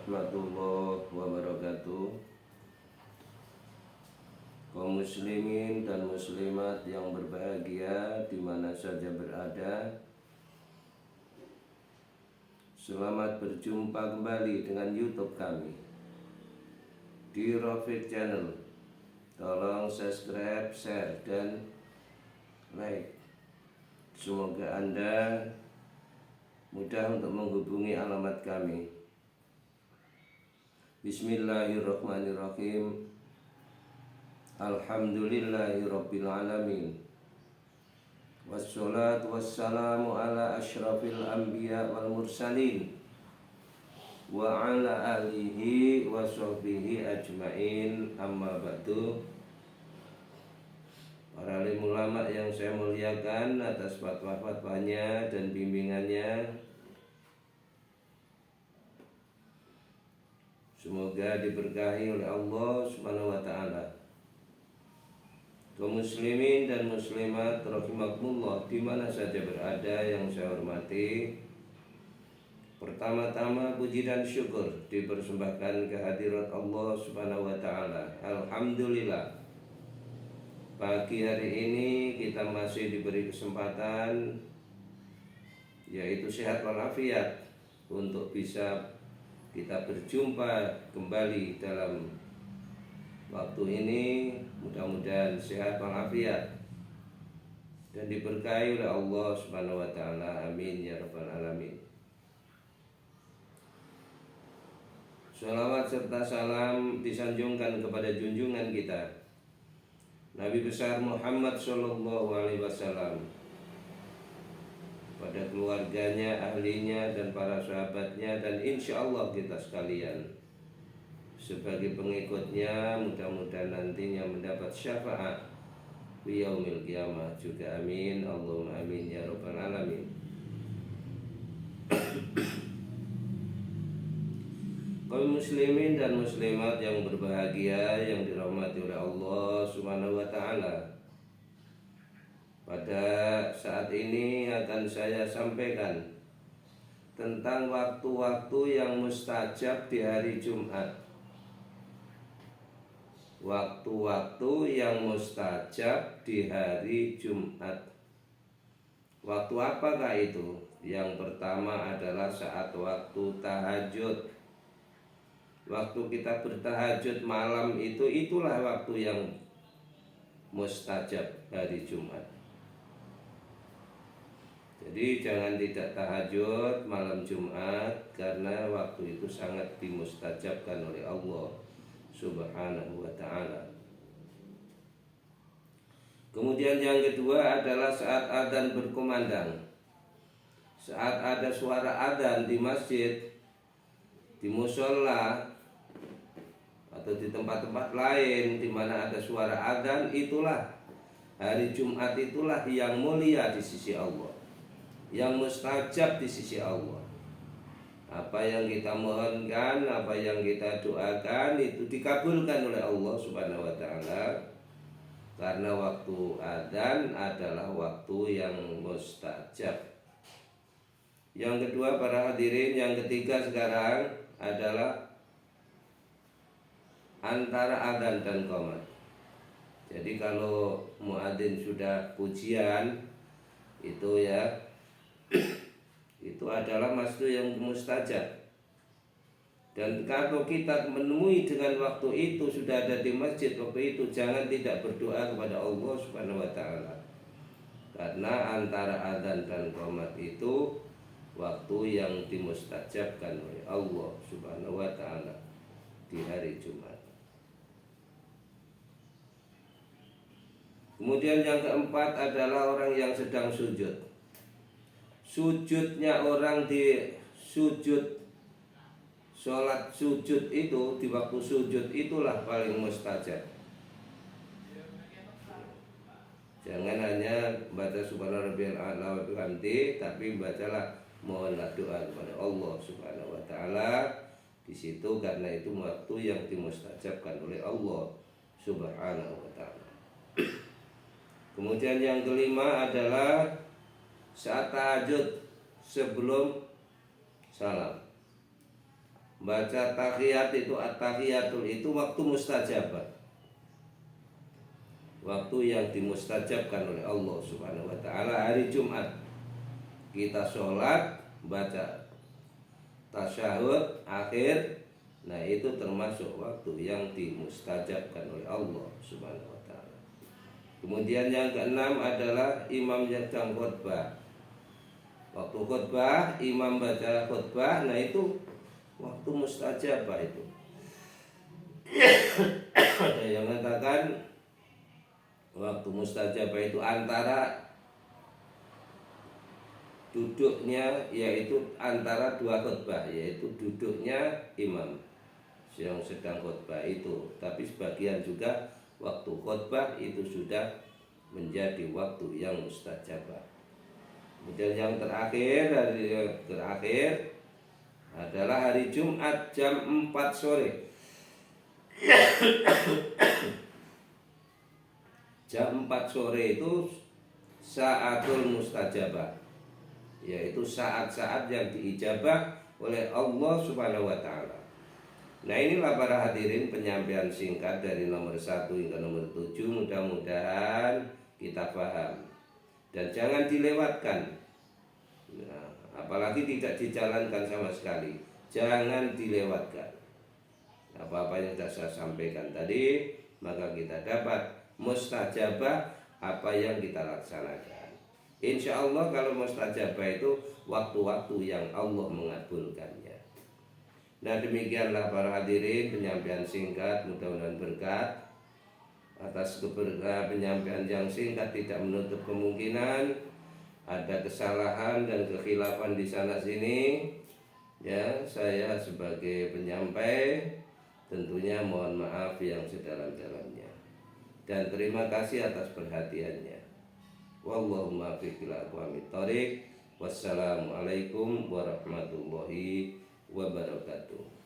warahmatullahi wabarakatuh. Kaum muslimin dan muslimat yang berbahagia di mana saja berada, selamat berjumpa kembali dengan YouTube kami di Rafiq Channel. Tolong subscribe, share, dan like. Semoga Anda mudah untuk menghubungi alamat kami. Bismillahirrahmanirrahim. Alhamdulillahirabbil alamin. Wassalatu wassalamu ala asyrafil anbiya wal mursalin wa ala alihi wa sahbihi ajmain, amma ba'du. Para alim ulama yang saya muliakan atas fatwa-fatwanya dan bimbingannya, semoga diberkahi oleh Allah Subhanahu wa taala. Kaum muslimin dan muslimat rahimakumullah di mana saja berada yang saya hormati, pertama-tama puji dan syukur dipersembahkan kehadirat Allah Subhanahu wa taala. Alhamdulillah, pagi hari ini kita masih diberi kesempatan, yaitu sehat walafiat, untuk bisa kita berjumpa kembali dalam waktu ini. Mudah-mudahan sehat walafiat dan diberkahi oleh Allah Subhanahu wa taala. Amin ya rabbal alamin. Shalawat serta salam disanjungkan kepada junjungan kita Nabi besar Muhammad sallallahu alaihi wasallam, pada keluarganya, ahlinya, dan para sahabatnya, dan insya Allah kita sekalian sebagai pengikutnya mudah-mudahan nantinya mendapat syafaat di yaumil qiyamah juga. Amin Allahumma amin ya rabbal alamin. Kaum muslimin dan muslimat yang berbahagia yang dirahmati oleh Allah Subhanahu wa taala, pada saat ini akan saya sampaikan tentang waktu-waktu yang mustajab di hari Jumat. Waktu-waktu yang mustajab di hari Jumat. Waktu apakah itu? Yang pertama adalah saat waktu tahajud. Waktu kita bertahajud malam itulah waktu yang mustajab hari Jumat. Jadi jangan tidak tahajud malam Jumat, karena waktu itu sangat dimustajabkan oleh Allah Subhanahu wa ta'ala. Kemudian yang kedua adalah saat adzan berkumandang. Saat ada suara adzan di masjid, di musola, atau di tempat-tempat lain di mana ada suara adzan, itulah hari Jumat, itulah yang mulia di sisi Allah, yang mustajab di sisi Allah. Apa yang kita mohonkan, apa yang kita doakan, itu dikabulkan oleh Allah Subhanahu wa taala, karena waktu adzan adalah waktu yang mustajab. Yang kedua para hadirin, yang ketiga sekarang adalah antara adzan dan qomat. Jadi kalau muadzin sudah pujian itu ya itu adalah masuk yang mustajab. Dan kalau kita menemui dengan waktu itu sudah ada di masjid waktu itu, jangan tidak berdoa kepada Allah Subhanahu wa taala, karena antara adzan dan qomat itu waktu yang dimustajabkan oleh Allah Subhanahu wa taala di hari Jumat. Kemudian yang keempat adalah orang yang sedang sujud. Sujudnya orang di sujud, sholat sujud itu, di waktu sujud itulah paling mustajab. Jangan hanya baca subhana rabbiyal a'la wa bihamdi, tapi bacalah, mohonlah doa kepada Allah Subhanahu wa taala di situ, karena itu waktu yang dimustajabkan oleh Allah Subhanahu wa taala. Kemudian yang kelima adalah saat tahajud sebelum salam. baca tahiyat itu at-tahiyatul itu waktu mustajabah, waktu yang dimustajabkan oleh Allah Subhanahu wa taala. Hari Jumat kita sholat baca tasyahud akhir, nah itu termasuk waktu yang dimustajabkan oleh Allah Subhanahu wa taala. Kemudian yang keenam adalah imam yang sedang khutbah. Waktu khutbah, imam baca khutbah, nah itu waktu mustajabah itu. Ada yang mengatakan waktu mustajabah itu antara duduknya, yaitu antara dua khutbah, yaitu duduknya imam yang sedang khutbah itu. Tapi sebagian juga waktu khutbah itu sudah menjadi waktu yang mustajabah. Kemudian yang terakhir, hari terakhir adalah hari Jumat jam 4 sore. Jam 4 sore itu saatul mustajabah, yaitu saat-saat yang diijabah oleh Allah Subhanahu wa taala. Nah, inilah para hadirin penyampaian singkat dari nomor 1 hingga nomor 7. Mudah-mudahan kita paham dan jangan dilewatkan. Nah, apalagi tidak dijalankan sama sekali. Jangan dilewatkan. Apa-apa yang sudah saya sampaikan tadi, maka kita dapat mustajabah apa yang kita laksanakan. Insya Allah kalau mustajabah itu waktu-waktu yang Allah mengabulkannya. Nah, demikianlah para hadirin penyampaian singkat, mudah-mudahan berkat. Atas penyampaian yang singkat tidak menutup kemungkinan ada kesalahan dan kekhilafan di sana sini. Ya, saya sebagai penyampai tentunya mohon maaf yang sedalam-dalamnya. Dan terima kasih atas perhatiannya. Wallahu muwaffiq ila aqwamit thoriq. Wassalamualaikum warahmatullahi wabarakatuh.